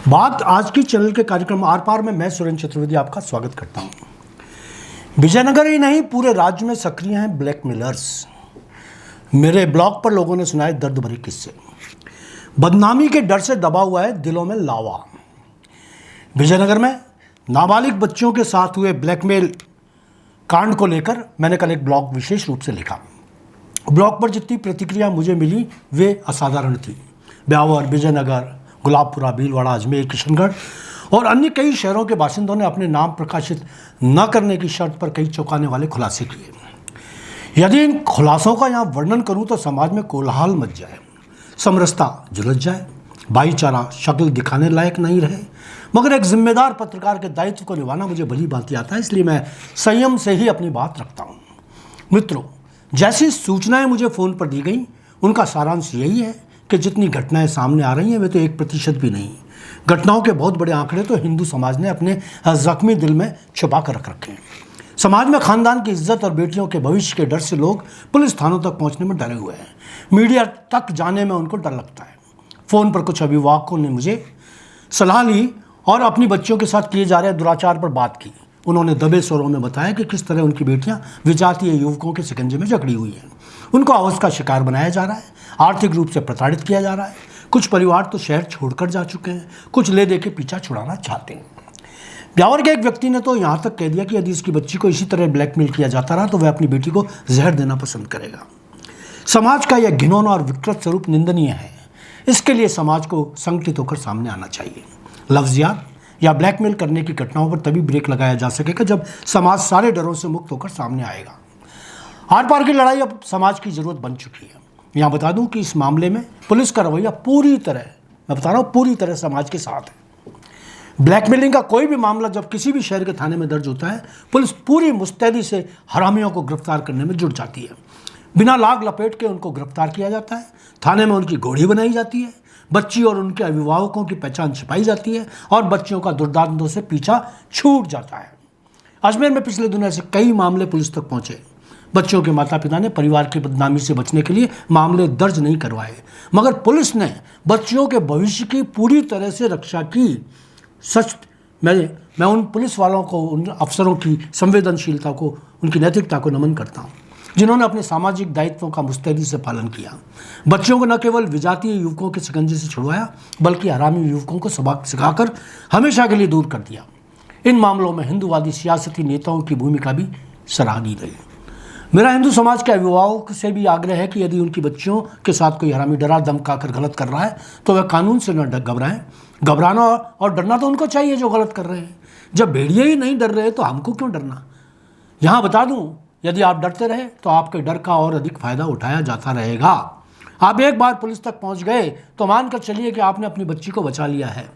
बात आज की चैनल के कार्यक्रम आर पार में मैं सुरेंद्र चतुर्वेदी आपका स्वागत करता हूं। विजयनगर ही नहीं पूरे राज्य में सक्रिय हैं ब्लैकमेलर्स। मेरे ब्लॉग पर लोगों ने सुनाए दर्द भरे किस्से। बदनामी के डर से दबा हुआ है दिलों में लावा। विजयनगर में नाबालिग बच्चियों के साथ हुए ब्लैकमेल कांड को लेकर मैंने कल एक ब्लॉग विशेष रूप से लिखा। ब्लॉग पर जितनी प्रतिक्रिया मुझे मिली वे असाधारण थी। ब्यावर, विजयनगर, गुलाबपुरा, भीलवाड़ा, अजमेर, किशनगढ़ और अन्य कई शहरों के बाशिंदों ने अपने नाम प्रकाशित न करने की शर्त पर कई चौंकाने वाले खुलासे किए। यदि इन खुलासों का यहाँ वर्णन करूँ तो समाज में कोलाहल मच जाए, समरसता झुलस जाए, भाईचारा शक्ल दिखाने लायक नहीं रहे। मगर एक जिम्मेदार पत्रकार के दायित्व को निभाना मुझे भली भांति आता है, इसलिए मैं संयम से ही अपनी बात रखता हूँ। मित्रों, जैसी सूचनाएं मुझे फ़ोन पर दी गई उनका सारांश यही है कि जितनी घटनाएं सामने आ रही हैं वे तो 1% भी नहीं। घटनाओं के बहुत बड़े आंकड़े तो हिंदू समाज ने अपने जख्मी दिल में छुपा कर रख रखे हैं। समाज में खानदान की इज्जत और बेटियों के भविष्य के डर से लोग पुलिस थानों तक पहुंचने में डरे हुए हैं। मीडिया तक जाने में उनको डर लगता है। फ़ोन पर कुछ अभिभावकों ने मुझे सलाह ली और अपनी बच्चियों के साथ किए जा रहे दुराचार पर बात की। उन्होंने दबे स्वरों में बताया कि किस तरह उनकी बेटियां विजातीय युवकों के शिकंजे में जकड़ी हुई हैं। उनको अवस्था का शिकार बनाया जा रहा है, आर्थिक रूप से प्रताड़ित किया जा रहा है। कुछ परिवार तो शहर छोड़कर जा चुके हैं, कुछ ले दे के पीछा छुड़ाना चाहते हैं। ब्यावर के एक व्यक्ति ने तो यहाँ तक कह दिया कि यदि उसकी बच्ची को इसी तरह ब्लैकमेल किया जाता रहा तो वह अपनी बेटी को जहर देना पसंद करेगा। समाज का यह घिनौना और विकृत स्वरूप निंदनीय है। इसके लिए समाज को संगठित होकर सामने आना चाहिए। लफ्जियात या ब्लैकमेल करने की घटनाओं पर तभी ब्रेक लगाया जा सकेगा जब समाज सारे डरों से मुक्त होकर सामने आएगा। आर पार की लड़ाई अब समाज की जरूरत बन चुकी है। यहाँ बता दूं कि इस मामले में पुलिस का रवैया पूरी तरह, मैं बता रहा हूँ, पूरी तरह समाज के साथ है। ब्लैकमेलिंग का कोई भी मामला जब किसी भी शहर के थाने में दर्ज होता है, पुलिस पूरी मुस्तैदी से हरामियों को गिरफ्तार करने में जुट जाती है। बिना लाग लपेट के उनको गिरफ्तार किया जाता है। थाने में उनकी घोड़ी बनाई जाती है। बच्ची और उनके अभिभावकों की पहचान छिपाई जाती है और बच्चियों का दुर्दांतों से पीछा छूट जाता है। अजमेर में पिछले दिनों ऐसे कई मामले पुलिस तक पहुंचे। बच्चों के माता पिता ने परिवार की बदनामी से बचने के लिए मामले दर्ज नहीं करवाए, मगर पुलिस ने बच्चियों के भविष्य की पूरी तरह से रक्षा की। सच मैं उन पुलिस वालों को, उन अफसरों की संवेदनशीलता को, उनकी नैतिकता को नमन करता हूँ जिन्होंने अपने सामाजिक दायित्वों का मुस्तैदी से पालन किया। बच्चियों को न केवल विजातीय युवकों के शिकंजे से छुड़वाया बल्कि हरामी युवकों को सबक सिखाकर हमेशा के लिए दूर कर दिया। इन मामलों में हिंदूवादी सियासती नेताओं की भूमिका भी सराहनीय रही। मेरा हिंदू समाज के अभिभावकों से भी आग्रह है कि यदि उनकी बच्चियों के साथ कोई हरामी डरा धमका कर गलत कर रहा है तो वह कानून से न घबराएं। घबराना और डरना तो उनको चाहिए जो गलत कर रहे हैं। जब भेड़िए ही नहीं डर रहे तो हमको क्यों डरना। यहाँ बता दूँ, यदि आप डरते रहे तो आपके डर का और अधिक फायदा उठाया जाता रहेगा। आप एक बार पुलिस तक पहुँच गए तो मानकर चलिए कि आपने अपनी बच्ची को बचा लिया है।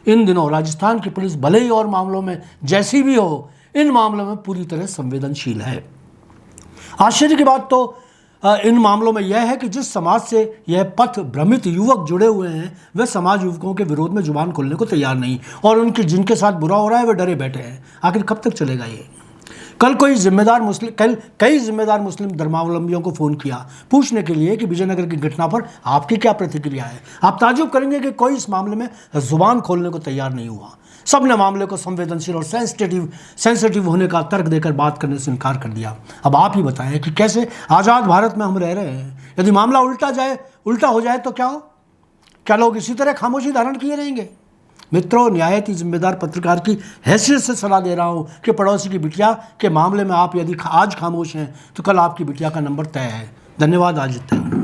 इन दिनों राजस्थान की पुलिस भले ही और मामलों में जैसी भी हो, इन मामलों में पूरी तरह संवेदनशील है। आश्चर्य की बात तो इन मामलों में यह है कि जिस समाज से यह पथ भ्रमित युवक जुड़े हुए हैं वह समाज युवकों के विरोध में जुबान खोलने को तैयार नहीं, और उनके जिनके साथ बुरा हो रहा है वे डरे बैठे हैं। आखिर कब तक चलेगा ये। कल कई जिम्मेदार मुस्लिम धर्मावलंबियों को फ़ोन किया पूछने के लिए कि विजयनगर की घटना पर आपकी क्या प्रतिक्रिया है। आप ताज्जुब करेंगे कि कोई इस मामले में जुबान खोलने को तैयार नहीं हुआ। सब ने मामले को संवेदनशील और सेंसिटिव होने का तर्क देकर बात करने से इनकार कर दिया। अब आप ही बताएं कि कैसे आज़ाद भारत में हम रह रहे हैं। यदि मामला उल्टा हो जाए तो क्या लोग इसी तरह खामोशी धारण किए रहेंगे। मित्रों, न्यायिक जिम्मेदार पत्रकार की हैसियत से सलाह दे रहा हूँ कि पड़ोसी की बिटिया के मामले में आप यदि आज खामोश हैं तो कल आपकी बिटिया का नंबर तय है। धन्यवाद। आज इतना ही।